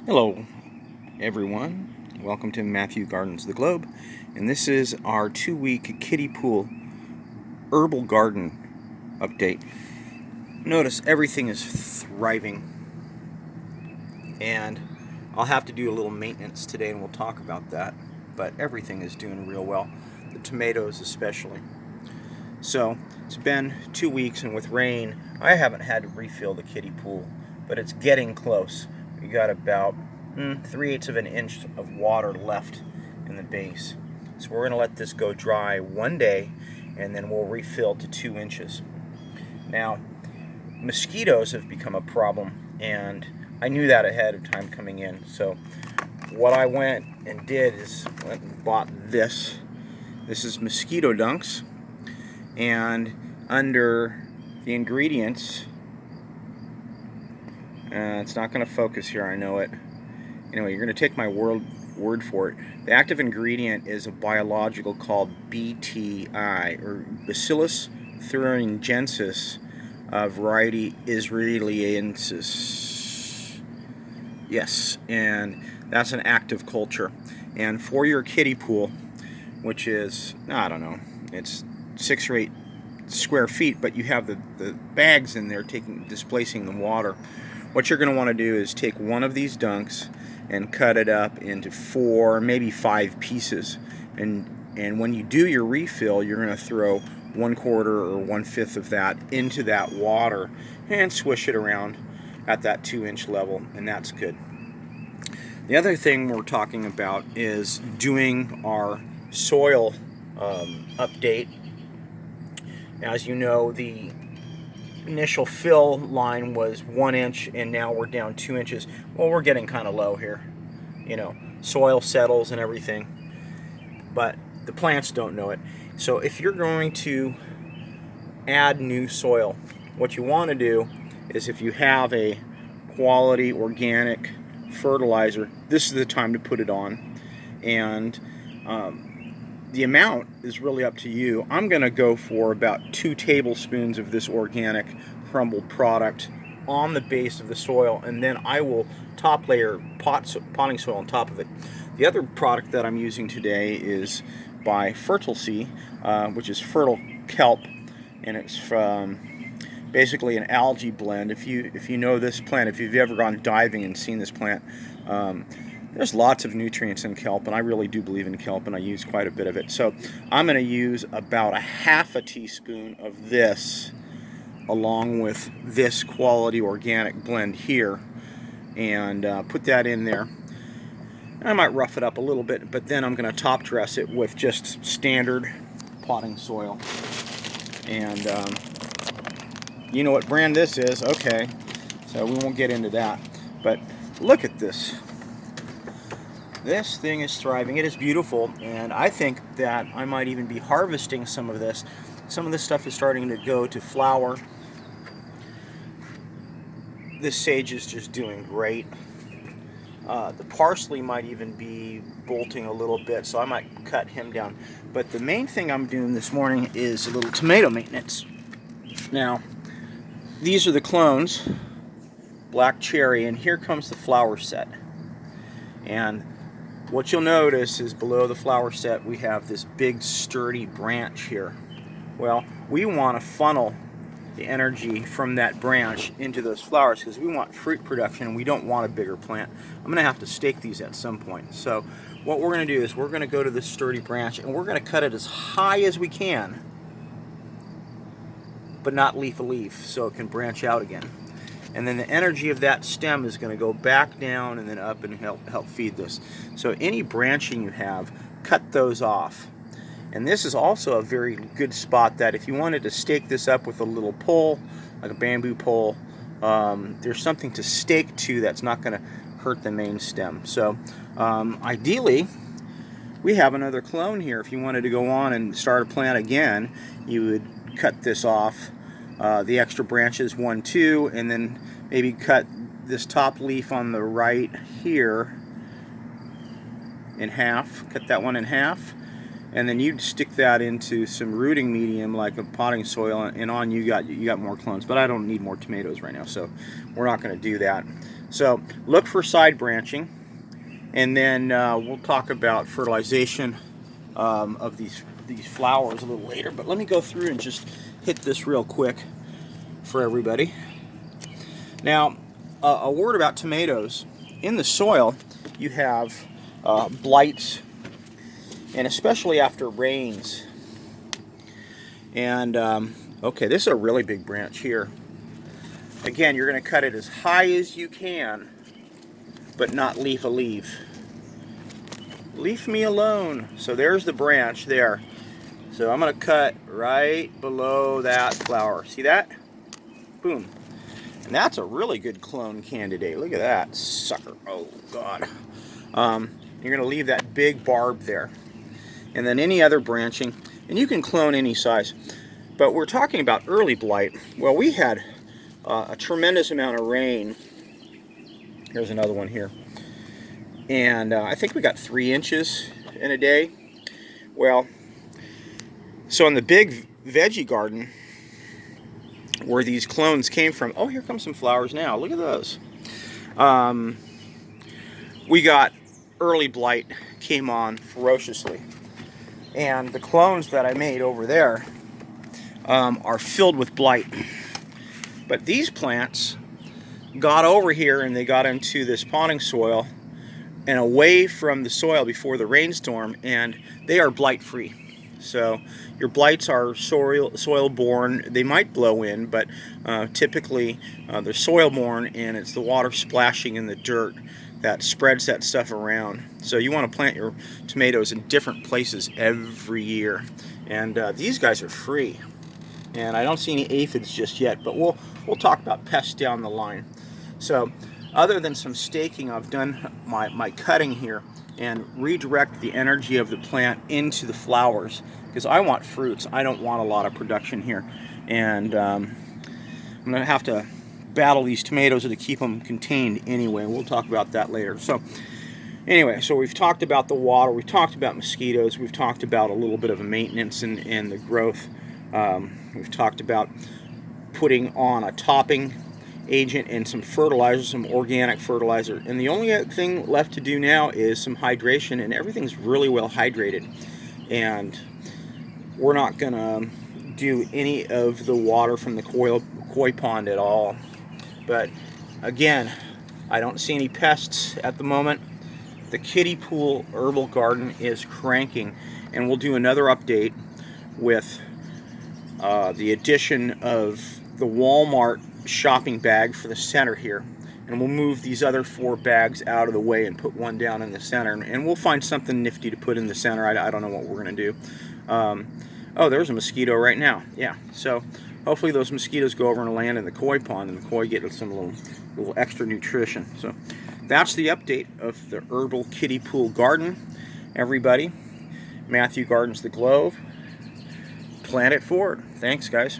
Hello everyone, welcome to Matthew Gardens the Globe, and this is our 2-week kiddie pool herbal garden update. Notice everything is thriving, and I'll have to do a little maintenance today and we'll talk about that, but everything is doing real well, the tomatoes especially. So it's been 2 weeks, and with rain I haven't had to refill the kiddie pool, but it's getting close. We got about 3/8 of an inch of water left in the base. So we're going to let this go dry one day, and then we'll refill to 2 inches. Now, mosquitoes have become a problem, and I knew that ahead of time coming in. So what I went and did is went and bought this. This is mosquito dunks, and under the ingredients, it's not going to focus here, I know it. Anyway, you're going to take my word for it. The active ingredient is a biological called BTI, or Bacillus thuringiensis, variety israeliensis. Yes, and that's an active culture. And for your kiddie pool, which is, I don't know, it's 6 or 8 square feet, but you have the bags in there displacing the water. What you're going to want to do is take one of these dunks and cut it up into 4, maybe 5 pieces. And when you do your refill, you're going to throw 1/4 or 1/5 of that into that water and swish it around at that 2-inch level, and that's good. The other thing we're talking about is doing our soil update. As you know, the initial fill line was 1 inch, and now we're down 2 inches. Well, we're getting kind of low here. You know, soil settles and everything, but the plants don't know it. So if you're going to add new soil, what you want to do is, if you have a quality organic fertilizer, this is the time to put it on. And the amount is really up to you. I'm going to go for about 2 tablespoons of this organic crumbled product on the base of the soil, and then I will top layer potting soil on top of it. The other product that I'm using today is by Fertilizer, which is fertile kelp, and it's basically an algae blend. If you know this plant, if you've ever gone diving and seen this plant, there's lots of nutrients in kelp, and I really do believe in kelp, and I use quite a bit of it. So I'm going to use about 1/2 teaspoon of this along with this quality organic blend here, and put that in there. I might rough it up a little bit, but then I'm going to top dress it with just standard potting soil. And you know what brand this is, okay, so we won't get into that. But look at this. This thing is thriving. It is beautiful, and I think that I might even be harvesting some of this. Some of this stuff is starting to go to flower. This sage is just doing great. The parsley might even be bolting a little bit, so I might cut him down. But the main thing I'm doing this morning is a little tomato maintenance. Now, these are the clones, black cherry, and here comes the flower set. And what you'll notice is below the flower set we have this big sturdy branch here. Well, we want to funnel the energy from that branch into those flowers because we want fruit production, and we don't want a bigger plant. I'm going to have to stake these at some point. So what we're going to do is we're going to go to this sturdy branch, and we're going to cut it as high as we can, but not leaf a leaf, so it can branch out again. And then the energy of that stem is going to go back down and then up and help feed this. So any branching you have, cut those off. And this is also a very good spot that if you wanted to stake this up with a little pole, like a bamboo pole, there's something to stake to that's not going to hurt the main stem. So ideally, we have another clone here. If you wanted to go on and start a plant again, you would cut this off, the extra branches 1, 2, and then maybe cut this top leaf on the right here in half. Cut that one in half, and then you'd stick that into some rooting medium like a potting soil, and on you got more clones. But I don't need more tomatoes right now, so we're not going to do that. So look for side branching, and then we'll talk about fertilization of these flowers a little later. But let me go through and just hit this real quick for everybody. Now, a word about tomatoes. In the soil, you have blights, and especially after rains. And okay, this is a really big branch here. Again, you're going to cut it as high as you can, but not leaf a leaf. Leave me alone. So there's the branch there. So I'm going to cut right below that flower. See that? Boom. And that's a really good clone candidate. Look at that sucker. Oh, God. You're going to leave that big barb there. And then any other branching. And you can clone any size. But we're talking about early blight. Well, we had a tremendous amount of rain. Here's another one here. And I think we got 3 inches in a day. Well, so in the big veggie garden where these clones came from, oh, here come some flowers now. Look at those. We got early blight came on ferociously. And the clones that I made over there are filled with blight. But these plants got over here and they got into this potting soil and away from the soil before the rainstorm, and they are blight free. So your blights are soil borne. They might blow in, but typically they're soil borne, and it's the water splashing in the dirt that spreads that stuff around. So you want to plant your tomatoes in different places every year. And these guys are free. And I don't see any aphids just yet, but we'll talk about pests down the line. So other than some staking, I've done my cutting here and redirect the energy of the plant into the flowers, because I want fruits. I don't want a lot of production here. And I'm going to have to battle these tomatoes to keep them contained anyway. We'll talk about that later. So anyway, so we've talked about the water, we've talked about mosquitoes, we've talked about a little bit of a maintenance and the growth. We've talked about putting on a topping agent and some fertilizer, some organic fertilizer. And the only thing left to do now is some hydration, and everything's really well hydrated. And we're not going to do any of the water from the koi pond at all. But again, I don't see any pests at the moment. The kiddie pool herbal garden is cranking, and we'll do another update with the addition of the Walmart shopping bag for the center here, and we'll move these other 4 bags out of the way and put one down in the center, and we'll find something nifty to put in the center. I don't know what we're going to do. Oh, there's a mosquito right now. Yeah, so hopefully those mosquitoes go over and land in the koi pond, and the koi get some little extra nutrition. So that's the update of the Herbal Kiddie Pool Garden, everybody. Matthew Gardens the Globe. Plant it forward. Thanks, guys.